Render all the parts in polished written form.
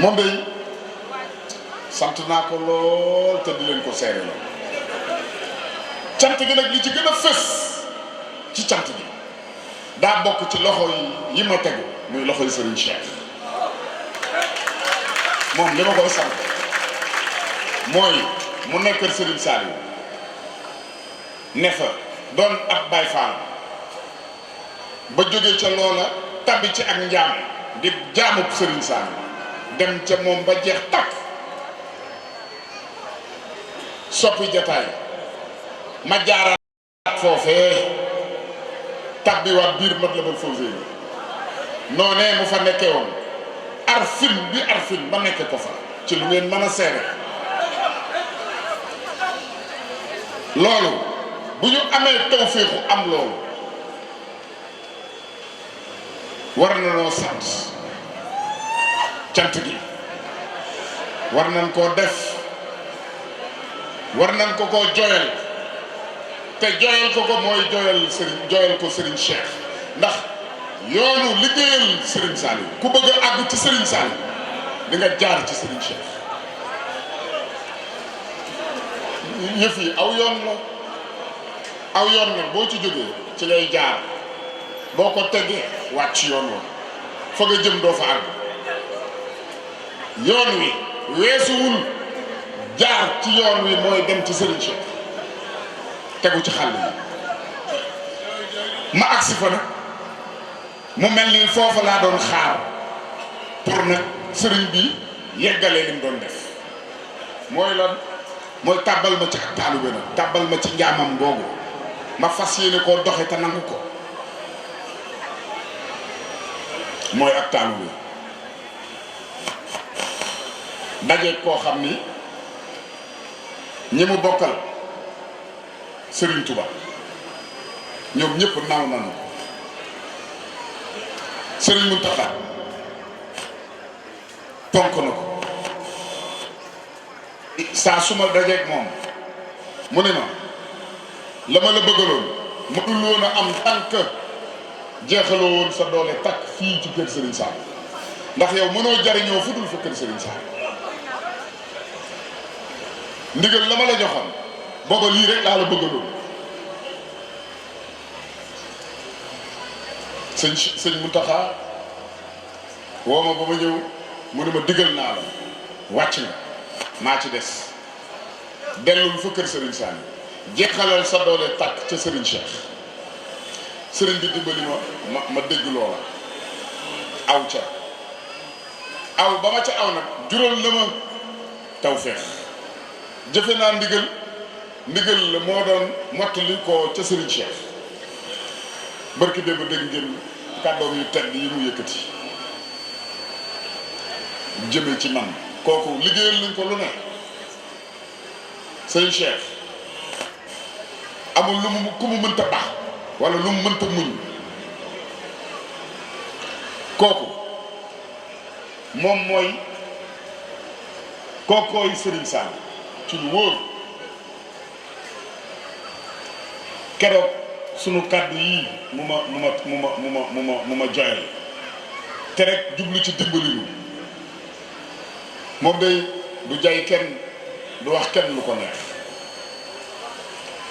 moom day sant naa ko lool te di leen ko seere la cant gi nag li ci gën a fës ci cant gi daa bokk ci loxo yi ma tegu muy loxo yi Serigne Cheikh moom li ma koy sant mooy mu nekk kër Serigne Saliou ne fa doon ab Baye Fall ba jóge ca loola tabbi ci ak njaam di jaamub Serigne Saliou dem ca moom ba jeex takk soppi jataay ma jaaraat foofee tabbiwaat biir Matlabul Fawzayni noonee mu fa nekkee woon arfin ba nekke ko fa ci lu ngeen mën a seere loolu bu ñu amee tawféexu am loolu war na noo sant cant gi war nañ koo def war nañ ko koo joyal te joyal ko mooy joyal ko Serigne Cheikh ndax yoonu liggéeyal Serigne Saliou ku bëgg a àgg ci Serigne Saliou di nga jaar ci Serigne Cheikh yëf yi aw yoon nag boo ci jógee ci lay jaar boo ko tegee wàcc yoon woon fa nga jëm doo fa àgg yoon wi weesuwul jaar ci yoon wi mooy dem ci Serigne Cheikh tegu ci xàll yi ma agsi fa nag mu mel ni foofa laa doon xaar pour nag sëriñ bi yeggalee li mu doon def mooy lan mooy tàbbal ma ci ak taalibe nag tàbbal ma ci njaamam googu ma fas yéene koo doxe te nangu ko mooy ak taalibe daje koo xam ni ñi mu bokkal Serigne Touba ñoom ñëpp naaw nañu ko Serigne Mountakha ponk na ko saa su ma dajeeg moom mu ne ma la ma la bëggaloon mënul woon a am tànk jeexaloo woon sa doole takk fii ci kër Serigne Sall ndax yow mënoo jariñoo fu dul fa kër Serigne Sall ndigal la ma la joxoon booba lii rek laa la bëggaloon sëñ Mountakha woo ma ba ma ñëw mu ne ma digal naa la wàcc nga maa ci des dellul fa kër Serigne Sall jeexalal sa doole tàkk ca Serigne Cheikh Serigne bi dimbali ma dégg loola aw ca aw ba ma ca aw nag jural la ma tawfeex jëfe naa ndigal la moo doon mottali ko ca Serigne Cheikh barki démb dégg ngeen kàddoom yu tedd yi mu yëkkati jëme ci man kooku liggéeyal nañ ko lu ne Serigne Cheikh amul lu mu ku mu mënta baax wala lu mu mënta muñ kooku moom mooy kookooy Serigne Sall ci lu wóor keroog sunu kàddu yii mu ma joyal te rek jublu ci dimbali lu moom day du jay kenn du wax kenn lu ko neex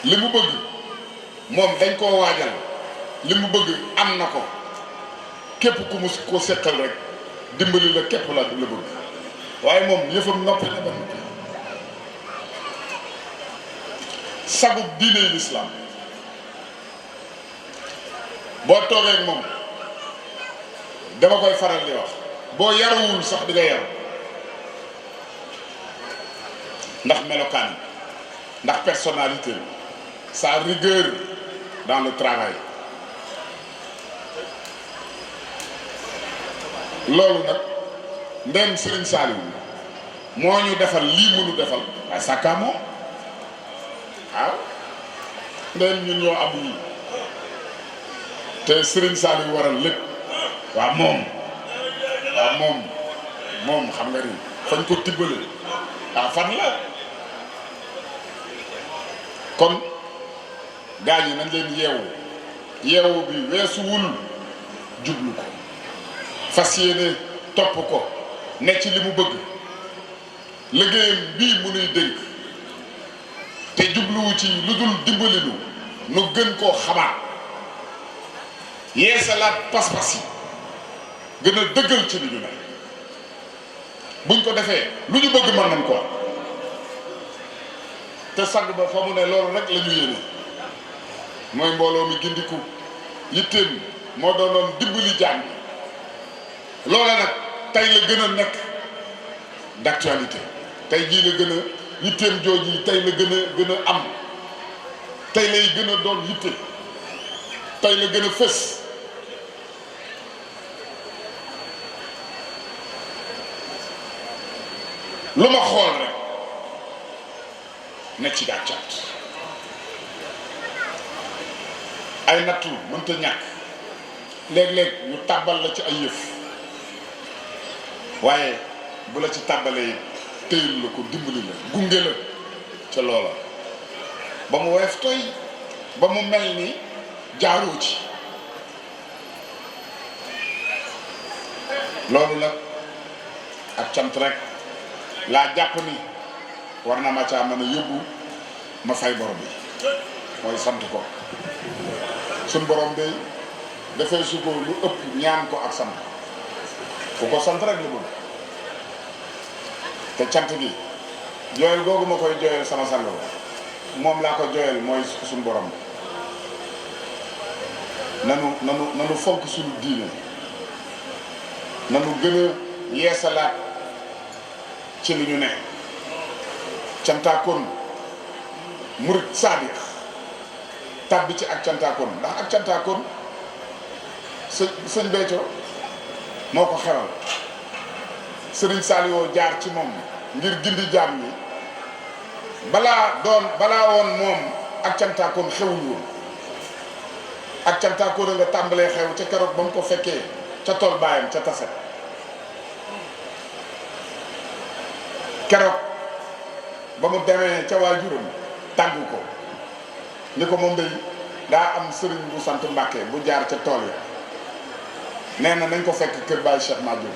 li mu bëgg moom dañ koo waajal li mu bëgg am na ko képp ku mu ko seqal rek dimbali la képp la bëgg waaye moom yëfam noppi na ba sagub diine l'islam boo toogee ak moom dama koy faral di wax boo yaruwul sax di nga yaru ndax melokaan ndax personnalité sa rigueur dans le travail loolu nag ndem Serigne Saliou moo ñu defal lii mënu defal waaye sàkkaa moom waaw ndem ñun ñoo am lii te Serigne Saliou waral lépp waaw moom xam nga ni fañ ko tibbale fan la kon gaañ yi nañ leen yeewu bi weesuwul jublu ko fas yéene topp ko ne ci li mu bëgg liggéeyam bii mu nuy dénk te jubluwu ci lu dul dimbali nu gën koo xamaat yeesalaat pas-pas yi gën a dëggal ci li ñu ne buñ ko defee lu ñu bëgg mën nañ ko te sang ba fa mu ne loolu rek la ñu yéene mooy mbooloo mi gindiku yitteem moo doonoon dimbali jaam bi loola nag tey la gën a nekk d'actualité tey jii la gën a yitteem jooju yi tey la gën a am tey lay gën a doon yitte tey la gën a fës lu ma xool rek ne ci gàccaat ay nattu mënta ñàkk léeg-léeg ñu tàbbal la ci ay yëf waaye bu la ci tàbbalee téyul la ko dimbali la gunge la ca loola ba mu woyof toy ba mu mel ni jaaroo ci loolu nag ak cant rek laa jàpp ni war na ma caa mën a yóbbu ma fay borom bi mooy sant ko suñ borom de dafay su ko lu ëpp ñaan ko ak sant ku ko sant rek la bëgg te cant gi jooyal googu ma koy jooyal sama sang moom laa ko jooyal mooy suñ borom nanu fonk suñu diine nanu gën a yeesalaat ci li ñu ne cantaakoon murit saadiq tàbbi ci ak cantaakoon ndax ak cantaakoon sëñ Béthio moo ko xewal Serigne Saliou jaar ci moom ngir gindi jaam ñi balaa woon moom ak cantaakoon xewul woon ak cantaakoon nga tàmbalee xew ca keroog ba mu ko fekkee ca tool baayam ca tase keroog ba mu demee ca waajuram tàggu ko ni ko moom day daa am sëriñ bu sant Mbàkke bu jaar ca tool ya nee na nañ ko fekk kër Baye Cheikh Madiou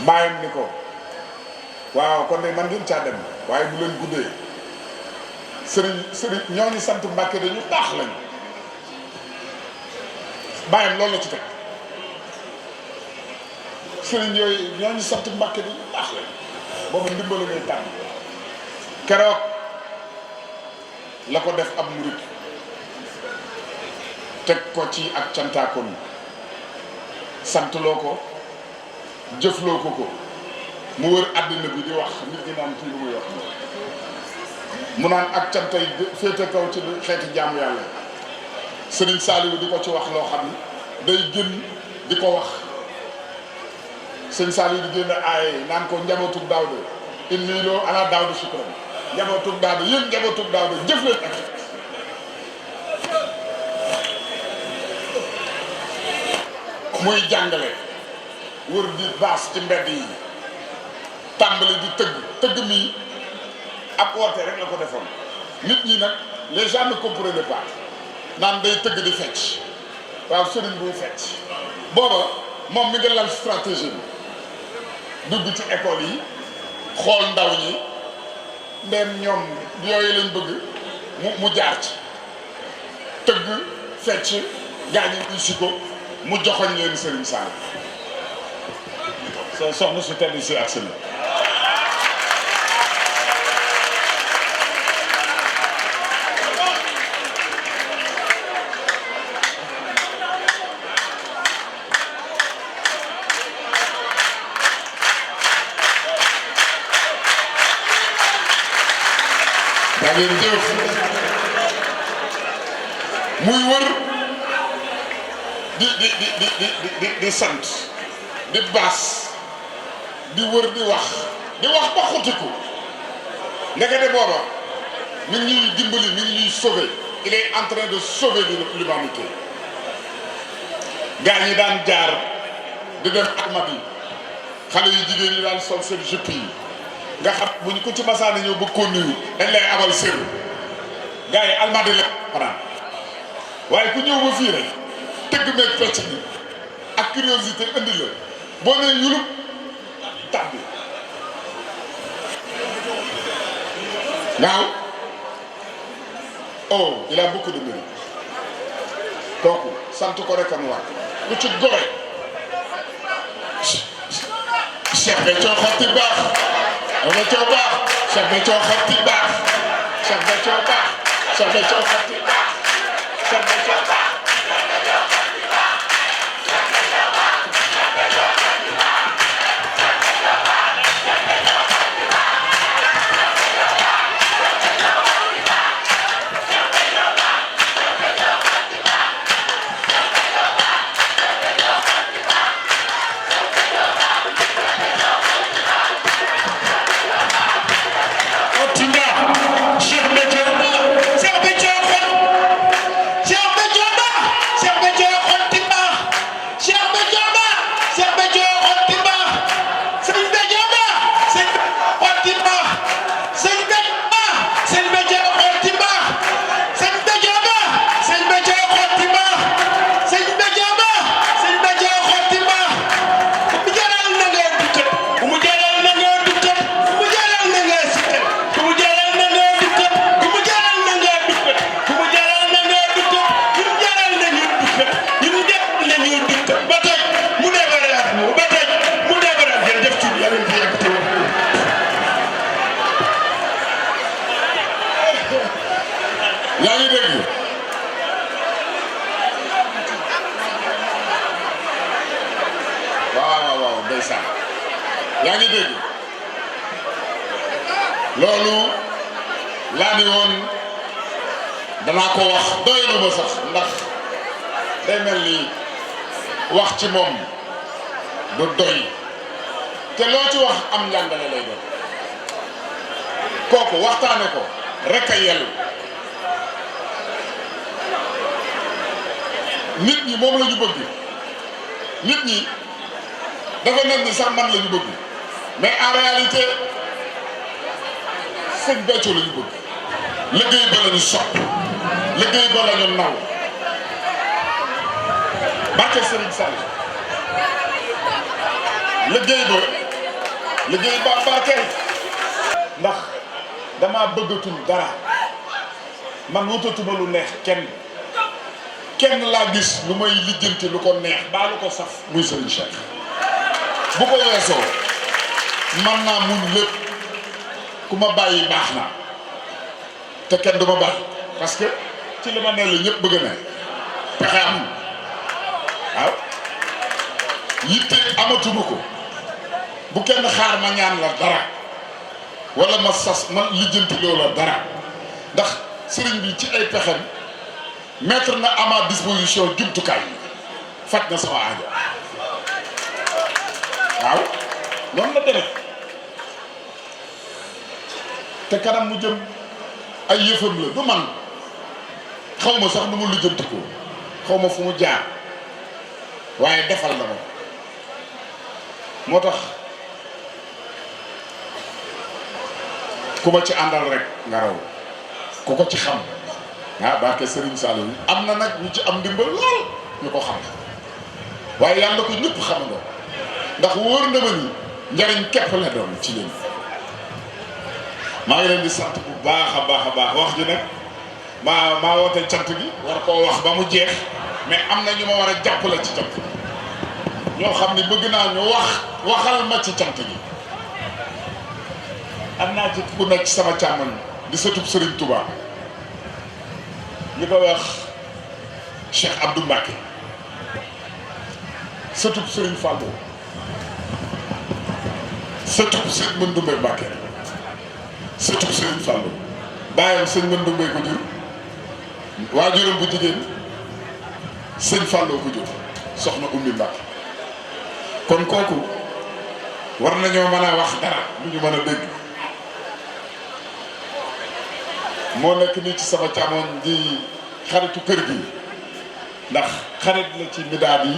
bàyyam ni ko waaw kon de man ngeen caa dem waaye bu leen guddee sëriñ ñooñu sant Mbàkke dañu baax lañu bàyyam loolu la ci teg sëriñ yooyu ñooñu sant Mbàkke dañu baax lañu boobu ndimbali ngay tànn keroog la ko def ab murit teg ko ci ak cantaakoon santloo ko jëfloo ko mu wër àddina bi di wax nit ñi naan kii lu muy wax mu naan ak cantay féete kaw ci xeeti jaamu yàlla Serigne Saliou di ko ci wax loo xam ni day gën di ko wax Serigne Saliou di génn aaye naan ko njabootug Daawda inni loo ala Daawda sukran njabootug Daawda yéen njabootug Daawda jëf leen ak muy jàngale wër di baas ci mbedd yi tàmbali di tëgg mi ab woote rek la ko defoon nit ñi nag les gens ne comprenaient pas naan day tëgg di fecc waaw sëriñ buy fecc booba moom mi nga lal stratégie bi dugg ci école yi xool ndaw ñi ndeen ñoom yooyu lañ bëgg mu jaar ci tëgg fecc gaañu uy si ko mu joxoñ leen Serigne Sall soxna su tedd si ak sëñ daa ngeen jëf muy wër di sant di baas di wër di wax ba xutiku ndekete booba mi ngi ñuy dimbali mi ngi ñuy sauver il est en train de sauver l'humanité gaa ñi daan jaar di dem Almadi xale yu jigéen ñi daan sol seen jupe yi nga xam bu ñu ko ci masaana ñëw ba ko nuyu dañ lay abal sër gaa yi Almadi la fanaan waaye ku ñëw ba fii rek tëgg meeg fecc bi ak curiosité indi la boo nee ñulub tàbbi waaw. Oh, il a beaucoup de mérite kooku sant ko rek am waat ku ci gore Cheikh Béthio xotti baax Béthio baax Cheikh Béthio xotti baax Cheikh Béthio baax Cheikh Béthio xotti baax Cheikh Béthio baax yaa ngi dégg waaw ndeysaan yaa ngi dégg loolu laa ni woon danaa ko wax doylu ma sax ndax day mel ni wax ci moom du doy te loo ci wax am njàngale lay doon kooku waxtaane ko rek a yellu nit ñi moom la ñu bëgg nit ñi dafa mel ni sax man la ñu bëgg mais en réalité sëñ Béthio la ñu bëgg liggéey ba la ñu sopp liggéey ba la ñu naw barke Serigne Saliou liggéey ba barkeel ndax dama bëggatul dara man wutatuma lu neex kenn laa gis lu may lijjanti lu ko neex baa lu ko saf muy Serigne Cheikh bu ko weesoo man naa muñ lépp ku ma bàyyi baax na te kenn du ma bàyyi parce que ci li ma ne la ñëpp bëgg na pexe am waaw yitte amatuma ko bu kenn xaar ma ñaan la dara wala ma sas ma lijjanti loola dara ndax sëriñ bi ci ay pexem mettre na à ma disposition jumtukaay yi faj na sama aajo waaw noonu la demee te kanam mu jëm ay yëfam la du man xaw ma sax nu mu lijjanti ko xaw ma fu mu jaar waaye defal na ma moo tax ku ma ci àndal rek nga raw ku ko ci xam barke Serigne Saliou am na nag ñu ci am ndimbal lool ñu ko xam waaye yàlla ko ñëpp xamandoo ndax wóor na ma ni njariñ képp la doon ci yéen maa ngi leen di sant bu baax a baax wax ji nag maa woote cant gi war koo wax ba mu jeex mais am na ñu ma war a jàppale ci cant gi ñoo xam ni bëgg naa ñu waxal ma ci cant gi am naa ci ku nekk sama càmmoñ di sëtub Serigne Touba ñu ko wax Cheikh Abdou Mbacké sëtub Serigne Fallou sëtub Serigne Mandoumbe Mbacké sëtub Serigne Fallou bàyyam sëñ Mandoumbe ko jur waajuram bu jigéen sëñ Fallou ko jur soxna Ummi Mbacké kon kooku war nañoo mën a wax dara lu ñu mën a dégg moo nekk nii ci sama càmmoñ di xaritu kër gi ndax xarit la ci midaad yi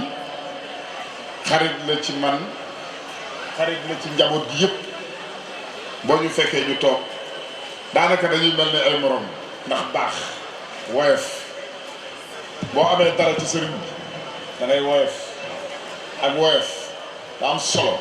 xarit la ci man xarit la ci njaboot gi yëpp boo ñu fekkee ñu toog daanaka dañuy mel ni ay morom ndax baax woyof boo amee dara ci sëriñ bi da ngay woyof ak woyof da am solo